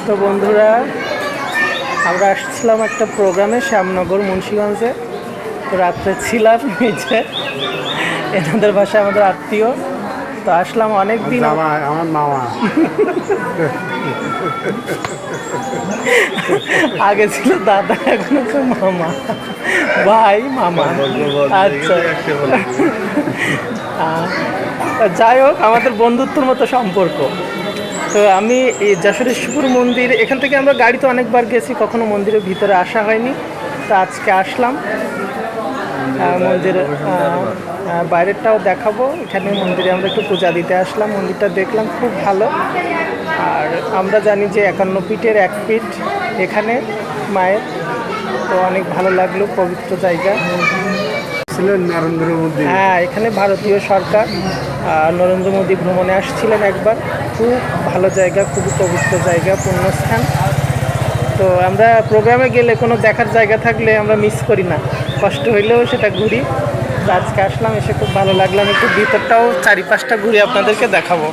তো বন্ধুরা, আমরা আসছিলাম একটা প্রোগ্রামে শ্যামনগর মুন্সিগঞ্জে। তো রাত্রে ছিলাম নিচে, এনাদের বাসায় আমাদের আত্মীয়। তো আসলাম অনেক দিন, আমার মামা আগে ছিল দাদা, এখন হচ্ছে মামা, ভাই মামা। আচ্ছা, যাই হোক, আমাদের বন্ধুত্বর মতো সম্পর্ক। তো আমি এই যশোরেশ্বর মন্দির, এখান থেকে আমরা গাড়িতে অনেকবার গেছি, কখনো মন্দিরের ভিতরে আসা হয়নি। তো আজকে আসলাম মন্দিরে, বাইরেরটাও দেখাবো। এখানে মন্দিরে আমরা একটু পূজা দিতে আসলাম, মন্দিরটা দেখলাম খুব ভালো। আর আমরা জানি যে 51 পীঠের এক পীঠ এখানে মায়ের, তো অনেক ভালো লাগলো, পবিত্র জায়গা। ছিলেন নরেন্দ্র মোদী। হ্যাঁ, এখানে ভারতীয় সরকার নরেন্দ্র মোদী ভ্রমণে আসছিলেন একবার। খুব ভালো জায়গা, খুবই পবিত্র জায়গা, পুণ্যস্থান। তো আমরা প্রোগ্রামে গেলে কোনো দেখার জায়গা থাকলে আমরা মিস করি না, কষ্ট হইলেও সেটা ঘুরি। তো আজকে আসলাম, এসে খুব ভালো লাগলাম। একটু ভিতরটাও চারিপাশটা ঘুরে আপনাদেরকে দেখাবো।